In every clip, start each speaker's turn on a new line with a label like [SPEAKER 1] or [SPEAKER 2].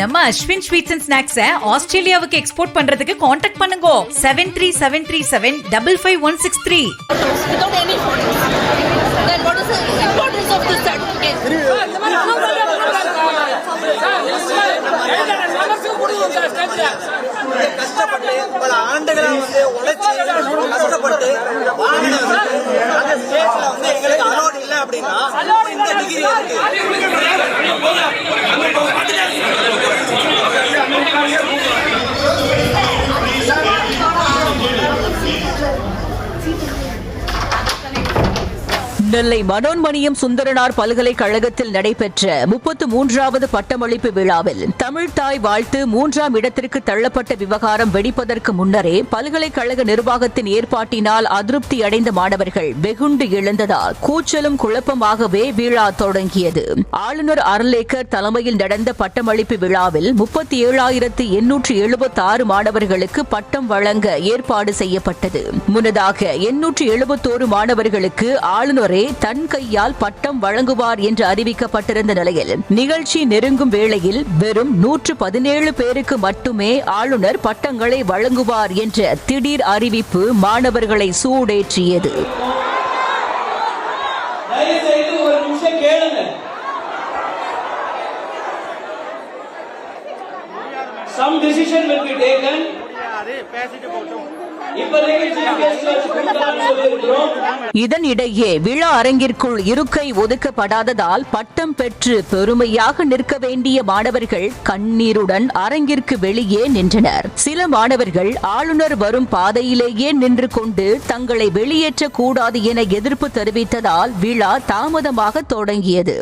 [SPEAKER 1] நம்ம Ashwin sweets and ஸ்நாக்ஸை ஆஸ்திரேலியாவுக்கு export பண்றதுக்கு காண்டாக்ட் பண்ணுங்க 7373755163.
[SPEAKER 2] Without any photos. Then what is the importance of this certificate?
[SPEAKER 3] கஷ்டப்பட்டு பல ஆண்டுகளா உழைச்சி கஷ்டப்பட்டு அந்த ஸ்டேட்ல எங்களுக்கு அலோட் இல்லை அப்படின்னா இந்த டிகிரி
[SPEAKER 4] நெல்லை மனோன்மணியம் சுந்தரனார் பல்கலைக்கழகத்தில் நடைபெற்ற 33வது பட்டமளிப்பு விழாவில் தமிழ் தாய் வாழ்த்து 3ஆம் இடத்திற்கு தள்ளப்பட்ட விவகாரம் வெடிப்பதற்கு முன்னரே பல்கலைக்கழக நிர்வாகத்தின் ஏற்பாட்டினால் அதிருப்தி அடைந்த மாணவர்கள் வெகுண்டு எழுந்ததால் கூச்சலும் குழப்பமாகவே விழா தொடங்கியது. ஆளுநர் அர்லேக்கர் தலைமையில் நடந்த பட்டமளிப்பு விழாவில் 37,876 மாணவர்களுக்கு பட்டம் வழங்க ஏற்பாடு செய்யப்பட்டது. முன்னதாக 871 மாணவர்களுக்கு ஆளுநரே தன் கையால் பட்டம் வழங்குவார் என்று அறிவிக்கப்பட்டிருந்த நிலையில் நிகழ்ச்சி நெருங்கும் வேளையில் வெறும் 117 பேருக்கு மட்டுமே ஆளுநர் பட்டங்களை வழங்குவார் என்ற திடீர் அறிவிப்பு மாணவர்களை சூடேற்றியது.
[SPEAKER 5] Some decision will be taken.
[SPEAKER 4] இதனிடையே விழா அரங்கிற்குள் இருக்கை ஒதுக்கப்படாததால் பட்டம் பெற்று பெருமையாக நிற்க வேண்டிய மாணவர்கள் கண்ணீருடன் அரங்கிற்கு வெளியே நின்றனர். சில மாணவர்கள் ஆளுநர் வரும் பாதையிலேயே நின்று கொண்டு தங்களை வெளியேற்றக் கூடாது என எதிர்ப்பு தெரிவித்ததால் விழா தாமதமாக தொடங்கியது.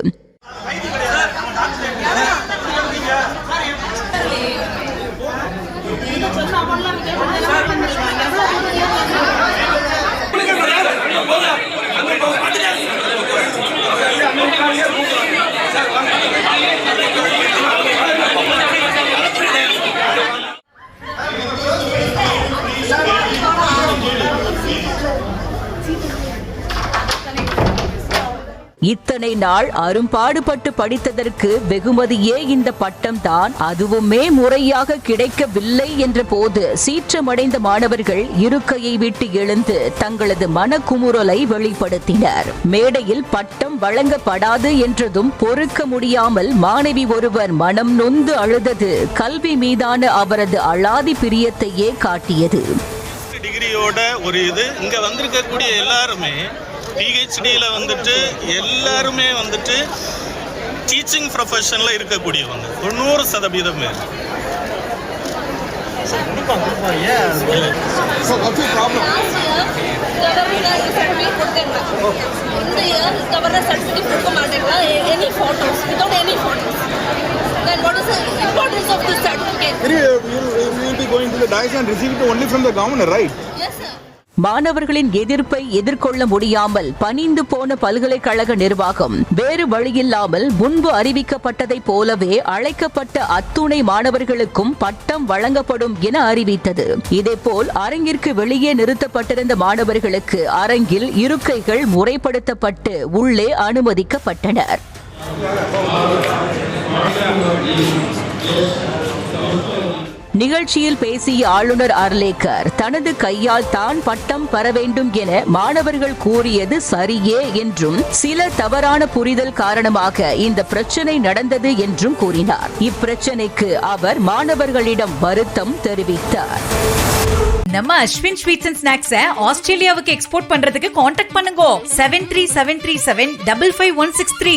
[SPEAKER 4] இத்தனை நாள் அரும்பாடுபட்டு படித்ததற்கு வெகுமதியே இந்த பட்டம் தான், அதுவுமே முறையாக கிடைக்கவில்லை என்ற போது சீற்றமடைந்த மாணவர்கள் இருக்கையை விட்டு எழுந்து தங்களது மனக்குமுறலை வெளிப்படுத்தினர். மேடையில் பட்டம் வழங்கப்படாது என்றதும் பொறுக்க முடியாமல் மாணவி ஒருவர் மனம் நொந்து அழுதது கல்வி மீதான அவரது அலாதி பிரியத்தையே காட்டியது.
[SPEAKER 6] டிகிரியோட ஒரு இது இங்க வந்திருக்கக்கூடிய எல்லாருமே பிஹெச்டியில் வந்துட்டு எல்லாருமே வந்துட்டு டீச்சிங் ப்ரொஃபஷனில் இருக்கக்கூடியவங்க 90% பேர்.
[SPEAKER 2] Then what is the importance of this certificate?
[SPEAKER 7] You will be going to the dais and receive it only from the governor, right?
[SPEAKER 2] Yes, sir.
[SPEAKER 4] மாணவர்களின் எதிர்ப்பை எதிர்கொள்ள முடியாமல் பணிந்து போன பல்கலைக்கழக நிர்வாகம் வேறு வழியில்லாமல் முன்பு அறிவிக்கப்பட்டதைப் போலவே அழைக்கப்பட்ட அத்துணை மாணவர்களுக்கும் பட்டம் வழங்கப்படும் என அறிவித்தது. இதேபோல் அரங்கிற்கு வெளியே நிறுத்தப்பட்டிருந்த மாணவர்களுக்கு அரங்கில் இருக்கைகள் முறைப்படுத்தப்பட்டு உள்ளே அனுமதிக்கப்பட்டனர். நிகழ்ச்சியில் பேசிய ஆளுநர் அர்லேக்கர் தனது கையால் தான் பட்டம் பெற வேண்டும் என மாணவர்கள் கூறியது சரியே என்றும் சில தவறான புரிதல் காரணமாக இந்த பிரச்சனை நடந்தது என்றும் கூறினார். இப்பிரச்சனைக்கு அவர் மாணவர்களிடம் வருத்தம் தெரிவித்தார்.
[SPEAKER 1] நம்ம அஸ்வின் ஸ்வீட்ஸ் அண்ட் ஸ்நாக்ஸை ஆஸ்திரேலியாவுக்கு எக்ஸ்போர்ட் பண்றதுக்கு காண்டாக்ட் பண்ணுங்க 7373755163.